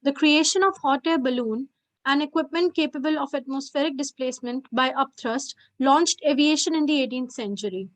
the creation of hot air balloon, an equipment capable of atmospheric displacement by upthrust, launched aviation in the 18th century.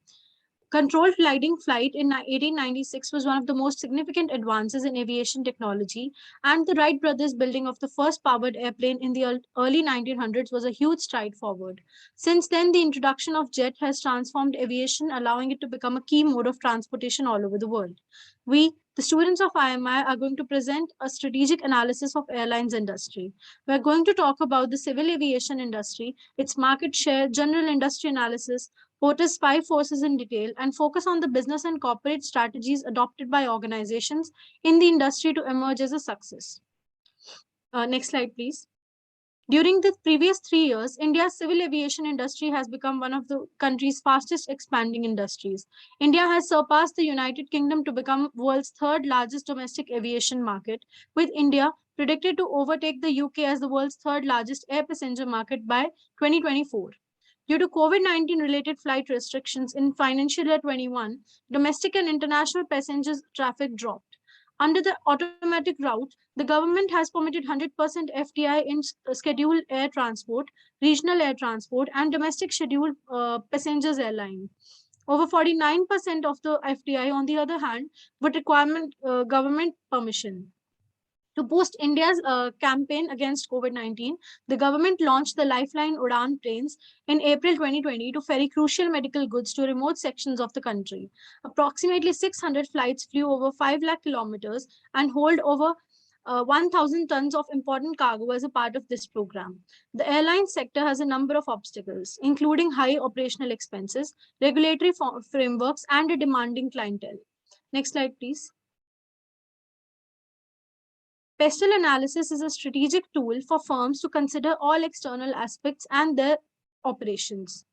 Controlled gliding flight in 1896 was one of the most significant advances in aviation technology, and the Wright brothers' building of the first powered airplane in the early 1900s was a huge stride forward. Since then, the introduction of jet has transformed aviation, allowing it to become a key mode of transportation all over the world. We, the students of IMI, are going to present a strategic analysis of airlines industry. We're going to talk about the civil aviation industry, its market share, general industry analysis, POTUS 5 forces in detail, and focus on the business and corporate strategies adopted by organizations in the industry to emerge as a success. Next slide, please. During the previous 3 years, India's civil aviation industry has become one of the country's fastest expanding industries. India has surpassed the United Kingdom to become world's third largest domestic aviation market, with India predicted to overtake the UK as the world's third largest air passenger market by 2024. Due to COVID-19 related flight restrictions in financial year 21, domestic and international passengers traffic dropped. Under the automatic route, the government has permitted 100% FDI in scheduled air transport, regional air transport, and domestic scheduled passengers airline. Over 49% of the FDI, on the other hand, would require government permission. To boost India's campaign against COVID-19, the government launched the Lifeline Udan planes in April 2020 to ferry crucial medical goods to remote sections of the country. Approximately 600 flights flew over 5 lakh kilometers and hold over 1,000 tons of important cargo as a part of this program. The airline sector has a number of obstacles, including high operational expenses, regulatory frameworks, and a demanding clientele. Next slide, please. Pestle analysis is a strategic tool for firms to consider all external aspects and their operations.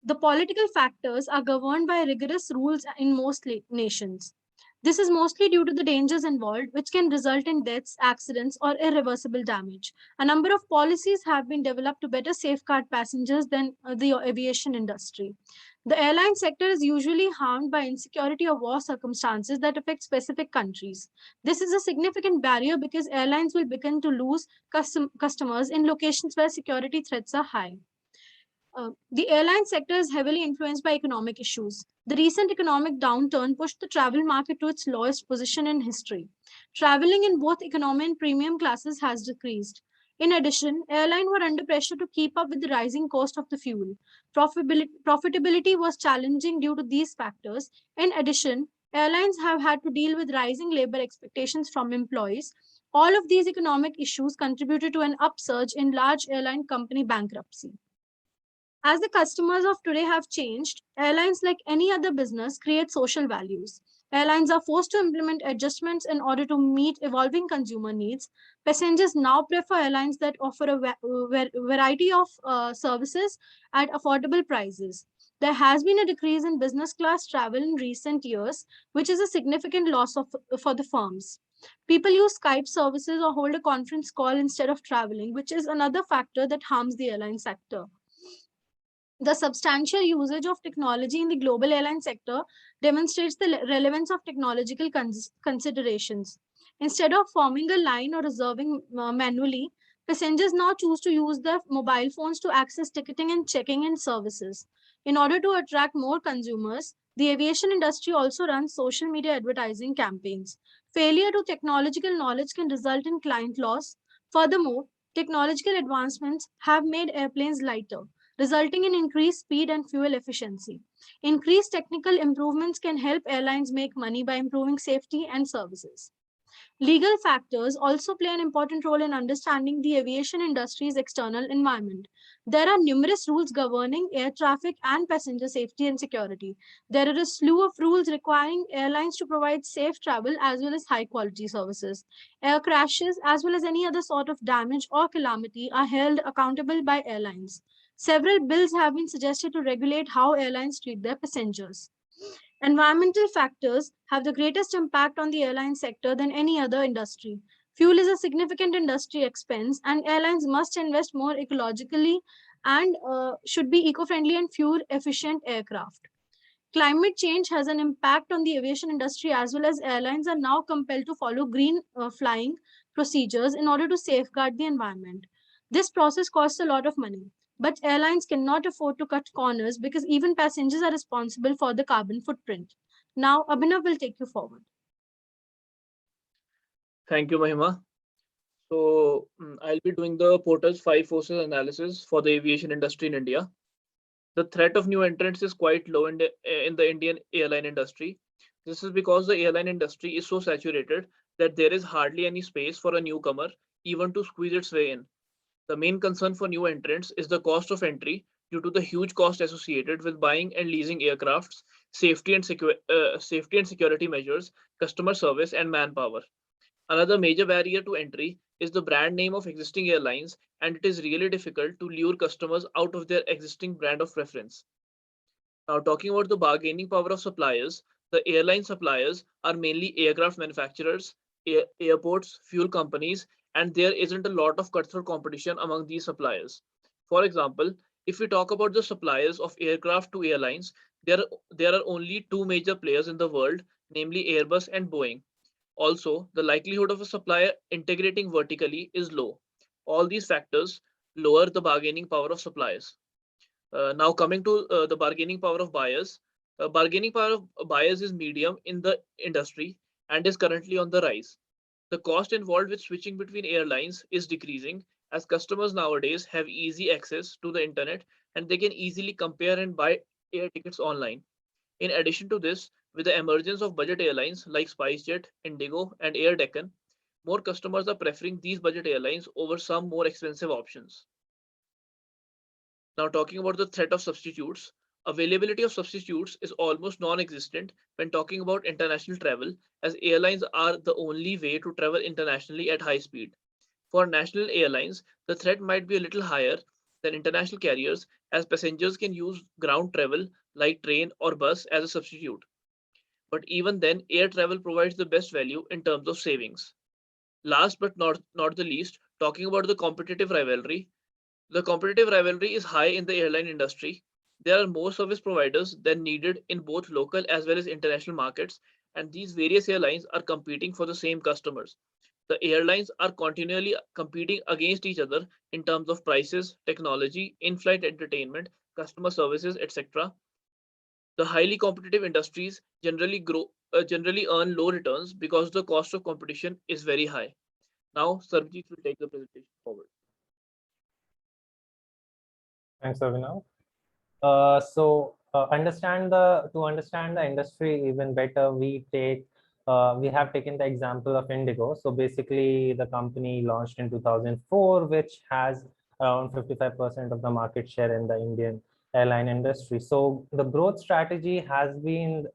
The political factors are governed by rigorous rules in most nations. This is mostly due to the dangers involved, which can result in deaths, accidents, or irreversible damage. A number of policies have been developed to better safeguard passengers than the aviation industry. The airline sector is usually harmed by insecurity or war circumstances that affect specific countries. This is a significant barrier because airlines will begin to lose customers in locations where security threats are high. The airline sector is heavily influenced by economic issues. The recent economic downturn pushed the travel market to its lowest position in history. Traveling in both economy and premium classes has decreased. In addition, airlines were under pressure to keep up with the rising cost of the fuel. Profitability was challenging due to these factors. In addition, airlines have had to deal with rising labor expectations from employees. All of these economic issues contributed to an upsurge in large airline company bankruptcy. As the customers of today have changed, airlines, like any other business, create social values. Airlines are forced to implement adjustments in order to meet evolving consumer needs. Passengers now prefer airlines that offer a variety of services at affordable prices. There has been a decrease in business class travel in recent years, which is a significant loss for the firms. People use Skype services or hold a conference call instead of traveling, which is another factor that harms the airline sector. The substantial usage of technology in the global airline sector demonstrates the relevance of technological considerations. Instead of forming a line or reserving manually, passengers now choose to use their mobile phones to access ticketing and checking in services. In order to attract more consumers, the aviation industry also runs social media advertising campaigns. Failure to technological knowledge can result in client loss. Furthermore, technological advancements have made airplanes lighter, resulting in increased speed and fuel efficiency. Increased technical improvements can help airlines make money by improving safety and services. Legal factors also play an important role in understanding the aviation industry's external environment. There are numerous rules governing air traffic and passenger safety and security. There are a slew of rules requiring airlines to provide safe travel as well as high quality services. Air crashes, as well as any other sort of damage or calamity, are held accountable by airlines. Several bills have been suggested to regulate how airlines treat their passengers. Environmental factors have the greatest impact on the airline sector than any other industry. Fuel is a significant industry expense, and airlines must invest more ecologically and should be eco-friendly and fuel-efficient aircraft. Climate change has an impact on the aviation industry as well as airlines are now compelled to follow green flying procedures in order to safeguard the environment. This process costs a lot of money, but airlines cannot afford to cut corners because even passengers are responsible for the carbon footprint. Now, Abhinav will take you forward. Thank you, Mahima. So I'll be doing the Porter's five forces analysis for the aviation industry in India. The threat of new entrants is quite low in the Indian airline industry. This is because the airline industry is so saturated that there is hardly any space for a newcomer even to squeeze its way in. The main concern for new entrants is the cost of entry due to the huge cost associated with buying and leasing aircrafts, safety and security measures, customer service, and manpower. Another major barrier to entry is the brand name of existing airlines, and it is really difficult to lure customers out of their existing brand of preference. Now, talking about the bargaining power of suppliers, the airline suppliers are mainly aircraft manufacturers, airports, fuel companies, and there isn't a lot of cutthroat competition among these suppliers. For example, if we talk about the suppliers of aircraft to airlines, there are only two major players in the world, namely Airbus and Boeing. Also, the likelihood of a supplier integrating vertically is low. All these factors lower the bargaining power of suppliers. Now coming to the bargaining power of buyers. Bargaining power of buyers is medium in the industry and is currently on the rise. The cost involved with switching between airlines is decreasing as customers nowadays have easy access to the internet and they can easily compare and buy air tickets online. In addition to this, with the emergence of budget airlines like SpiceJet, Indigo, and Air Deccan, more customers are preferring these budget airlines over some more expensive options. Now, talking about the threat of substitutes, availability of substitutes is almost non existent when talking about international travel, as airlines are the only way to travel internationally at high speed. For national airlines, the threat might be a little higher than international carriers, as passengers can use ground travel like train or bus as a substitute. But even then, air travel provides the best value in terms of savings. Last but not the least, talking about the competitive rivalry is high in the airline industry. There are more service providers than needed in both local as well as international markets, and these various airlines are competing for the same customers. The airlines are continually competing against each other in terms of prices, technology, in flight entertainment, customer services, etc. The highly competitive industries generally earn low returns because the cost of competition is very high. Now, Sarvjit will take the presentation forward. Thanks, Abhinav. To understand the industry even better, we have taken the example of Indigo. So basically, the company launched in 2004, which has around 55% of the market share in the Indian airline industry. So the growth strategy has been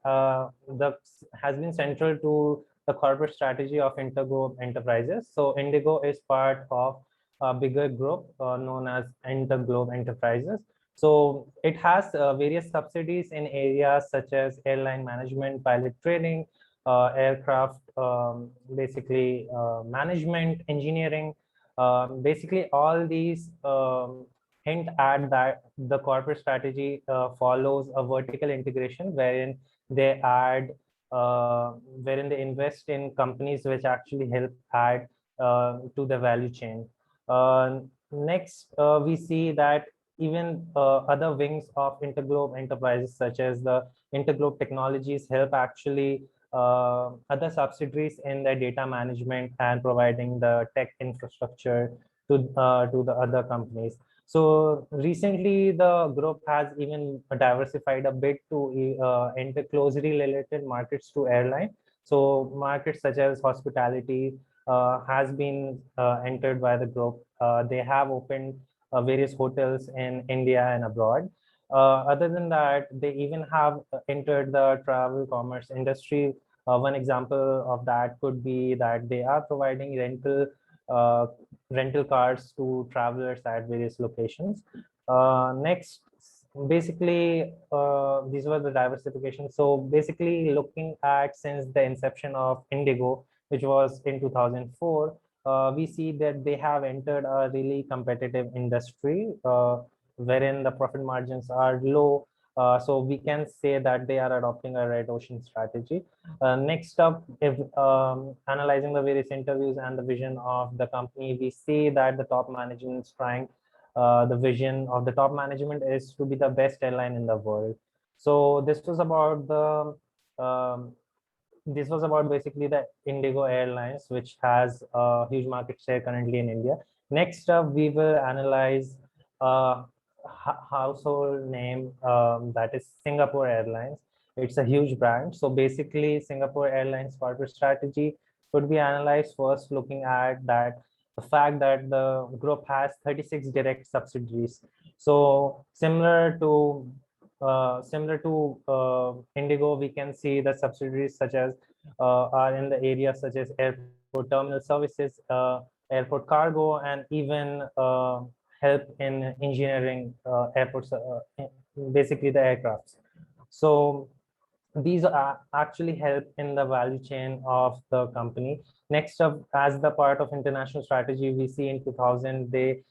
central to the corporate strategy of Interglobe Enterprises. So Indigo is part of a bigger group known as Interglobe Enterprises. So it has various subsidiaries in areas such as airline management, pilot training, aircraft, management, engineering. Basically, all these hint at that the corporate strategy follows a vertical integration they add, wherein they invest in companies which actually help add to the value chain. Next, we see that even other wings of Interglobe Enterprises, such as the Interglobe Technologies, help actually other subsidiaries in their data management and providing the tech infrastructure to the other companies. So recently, the group has even diversified a bit to enter closely related markets to airline. So markets such as hospitality has been entered by the group. They have opened various hotels in India and abroad. Other than that, they even have entered the travel commerce industry. One example of that could be that they are providing uh, rental cars to travelers at various locations. Next, basically, these were the diversification. So basically, looking at since the inception of Indigo, which was in 2004, we see that they have entered a really competitive industry wherein the profit margins are low. So we can say that they are adopting a red ocean strategy. Next up, if analyzing the various interviews and the vision of the company, we see that the top management is trying. The vision of the top management is to be the best airline in the world. So this was about basically the Indigo Airlines, which has a huge market share currently in India. Next up, we will analyze a household name, that is Singapore Airlines. It's a huge brand. So basically, Singapore Airlines corporate strategy could be analyzed first, looking at that the fact that the group has 36 direct subsidiaries. So Indigo, we can see the subsidiaries such as are in the areas such as airport terminal services, airport cargo, and even help in engineering airports, basically the aircrafts. So these actually help in the value chain of the company. Next up, as the part of international strategy, we see in 2000 they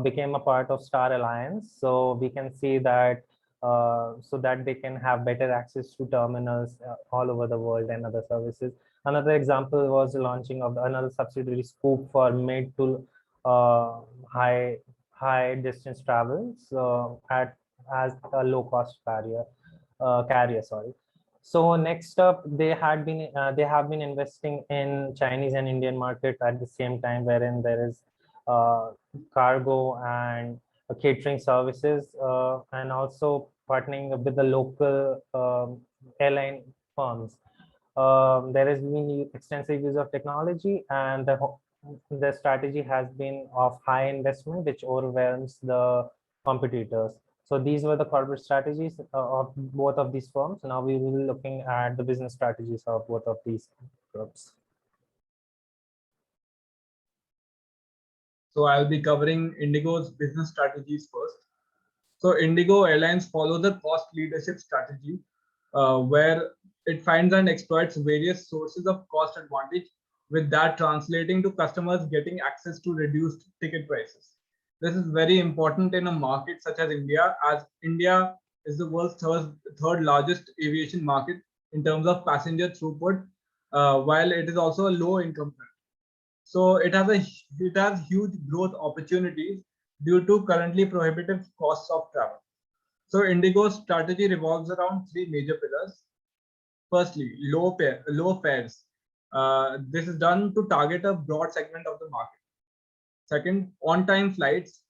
became a part of Star Alliance. So we can see that so that they can have better access to terminals all over the world and other services. Another example was the launching of another subsidiary, Scoop, for mid to uh, high high distance travels at as a low cost carrier. Sorry. So next up, they have been investing in Chinese and Indian market at the same time, wherein there is cargo and catering services, and also partnering with the local airline firms. There has been extensive use of technology, and the strategy has been of high investment, which overwhelms the competitors. So these were the corporate strategies of both of these firms. Now we will be looking at the business strategies of both of these groups. So I'll be covering Indigo's business strategies first. So Indigo Airlines follows a cost leadership strategy where it finds and exploits various sources of cost advantage, with that translating to customers getting access to reduced ticket prices. This is very important in a market such as India, as India is the world's third largest aviation market in terms of passenger throughput, while it is also a low income country. So it has huge growth opportunities due to currently prohibitive costs of travel. So Indigo's strategy revolves around three major pillars. Firstly, low fares. This is done to target a broad segment of the market. Second, on-time flights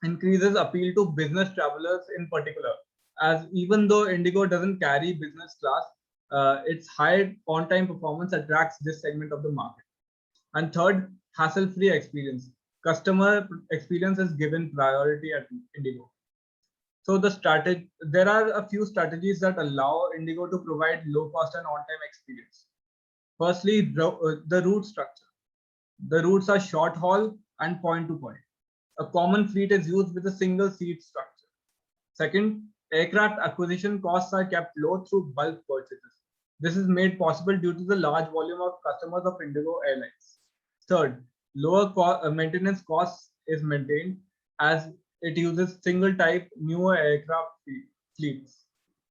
increases appeal to business travelers in particular, as even though Indigo doesn't carry business class, its high on-time performance attracts this segment of the market. And third, hassle-free experience. Customer experience is given priority at Indigo. So there are a few strategies that allow Indigo to provide low cost and on-time experience. Firstly, the route structure. The routes are short haul and point to point. A common fleet is used with a single seat structure. Second, aircraft acquisition costs are kept low through bulk purchases. This is made possible due to the large volume of customers of Indigo Airlines. Third, maintenance costs is maintained as it uses single type newer aircraft fleets.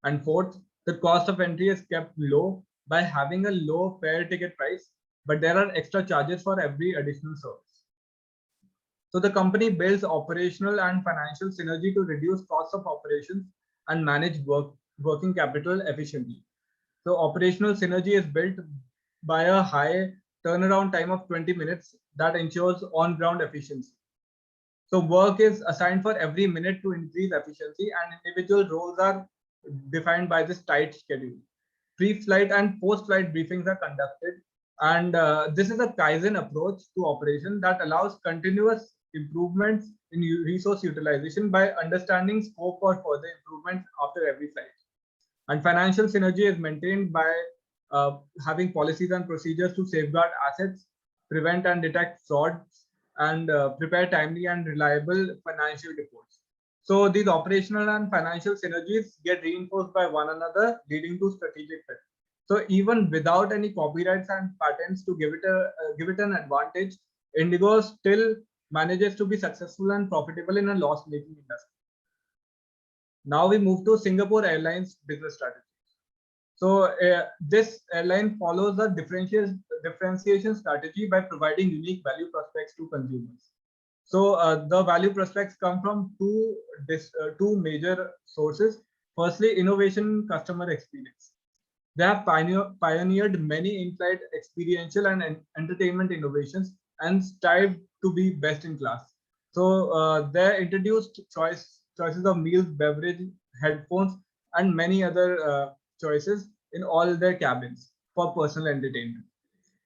And fourth, the cost of entry is kept low by having a low fare ticket price, but there are extra charges for every additional service. So the company builds operational and financial synergy to reduce costs of operations and manage working capital efficiently. So operational synergy is built by a high turnaround time of 20 minutes that ensures on-ground efficiency. So work is assigned for every minute to increase efficiency, and individual roles are defined by this tight schedule. Pre-flight and post-flight briefings are conducted, and this is a Kaizen approach to operation that allows continuous improvements in resource utilization by understanding scope for further improvements after every flight. And financial synergy is maintained by having policies and procedures to safeguard assets, prevent and detect frauds, and prepare timely and reliable financial reports. So these operational and financial synergies get reinforced by one another, leading to strategic fit. So even without any copyrights and patents to give it an advantage, Indigo still manages to be successful and profitable in a loss-making industry. Now we move to Singapore Airlines business strategy. So this airline follows a differentiation strategy by providing unique value prospects to consumers. So the value prospects come from two major sources. Firstly, innovation, customer experience. They have pioneered many in-flight experiential and entertainment innovations and strive to be best in class. So they introduced choices of meals, beverage, headphones, and many other choices in all their cabins for personal entertainment.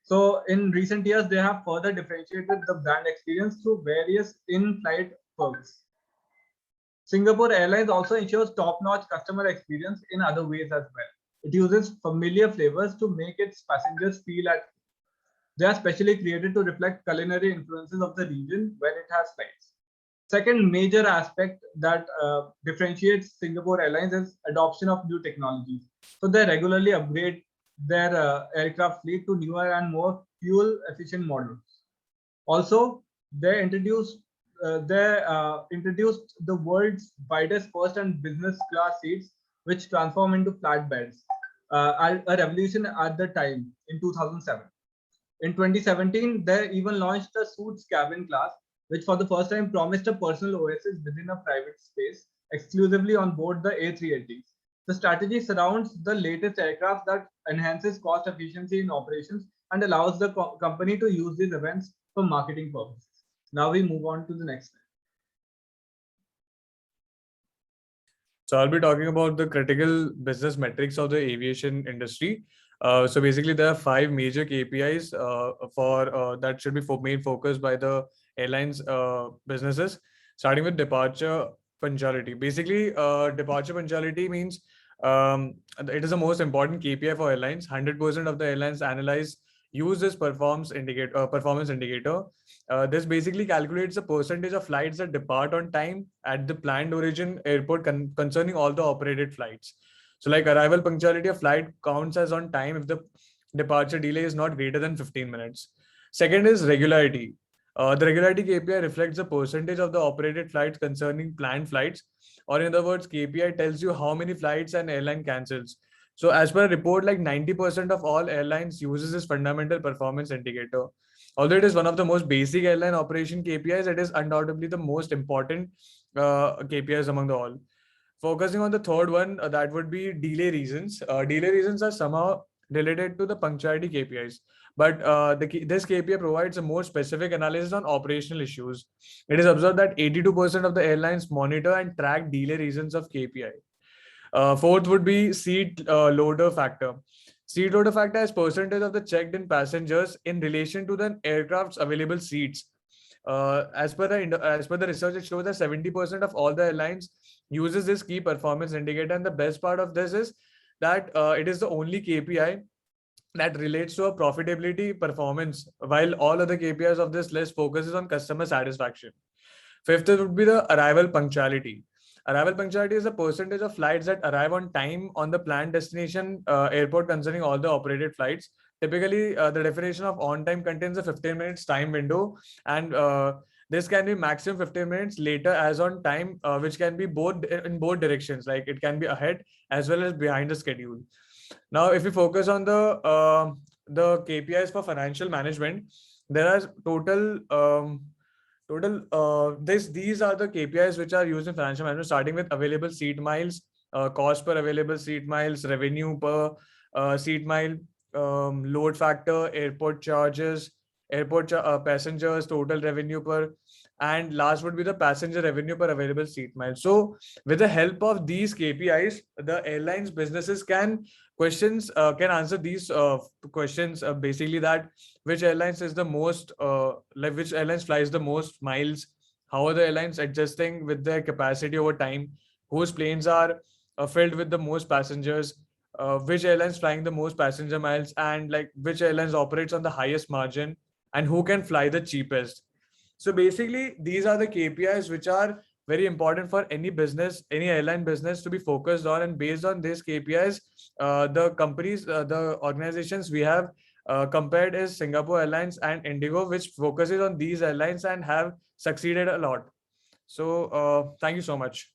So in recent years, they have further differentiated the brand experience through various in-flight perks. Singapore Airlines also ensures top-notch customer experience in other ways as well. It uses familiar flavors to make its passengers feel at home. They are specially created to reflect culinary influences of the region when it has flights. Second major aspect that differentiates Singapore Airlines is adoption of new technologies. So they regularly upgrade their aircraft fleet to newer and more fuel-efficient models. Also, they introduced the world's widest first and business class seats, which transform into flatbeds, a revolution at the time in 2007. In 2017, they even launched a suites cabin class, which for the first time promised a personal oasis within a private space exclusively on board the A380s. The strategy surrounds the latest aircraft that enhances cost efficiency in operations and allows the company to use these events for marketing purposes. Now we move on to the next slide. So I'll be talking about the critical business metrics of the aviation industry. So basically, there are 5 major KPIs that should be main focus by the airlines businesses, starting with departure punctuality. Basically, departure punctuality means it is the most important KPI for airlines. 100% of the airlines analyze use this performance indicator. This basically calculates the percentage of flights that depart on time at the planned origin airport concerning all the operated flights. So like arrival punctuality, a flight counts as on time if the departure delay is not greater than 15 minutes. Second is regularity. The regularity KPI reflects the percentage of the operated flights concerning planned flights, or in other words, KPI tells you how many flights an airline cancels. So as per a report, like 90% of all airlines uses this fundamental performance indicator. Although it is one of the most basic airline operation KPIs, it is undoubtedly the most important KPIs among the all. Focusing on the third one, that would be delay reasons. Delay reasons are somehow related to the punctuality KPIs, but this KPI provides a more specific analysis on operational issues. It is observed that 82% of the airlines monitor and track delay reasons of KPI. Fourth would be seat loader factor. Seat loader factor is percentage of the checked-in passengers in relation to the aircraft's available seats. As per the research, it shows that 70% of all the airlines uses this key performance indicator, and the best part of this is that it is the only KPI that relates to a profitability performance, while all other KPIs of this list focuses on customer satisfaction. Fifth would be the arrival punctuality. Arrival punctuality is the percentage of flights that arrive on time on the planned destination airport concerning all the operated flights. Typically, the definition of on time contains a 15 minutes time window, and this can be maximum 15 minutes later as on time, which can be both in both directions, like it can be ahead as well as behind the schedule. Now, if we focus on the KPIs for financial management, there are these are the KPIs which are used in financial management, starting with available seat miles, cost per available seat miles, revenue per seat mile, load factor, airport charges, passengers, total revenue per, and last would be the passenger revenue per available seat mile. So with the help of these KPIs, the airlines businesses can answer these questions, basically that which airlines is the most which airlines flies the most miles, how are the airlines adjusting with their capacity over time, whose planes are filled with the most passengers, which airlines flying the most passenger miles, and like which airlines operates on the highest margin, and who can fly the cheapest. So basically, these are the KPIs which are very important for any business, any airline business to be focused on. And based on these KPIs, the organizations we have compared is Singapore Airlines and Indigo, which focuses on these airlines and have succeeded a lot. So thank you so much.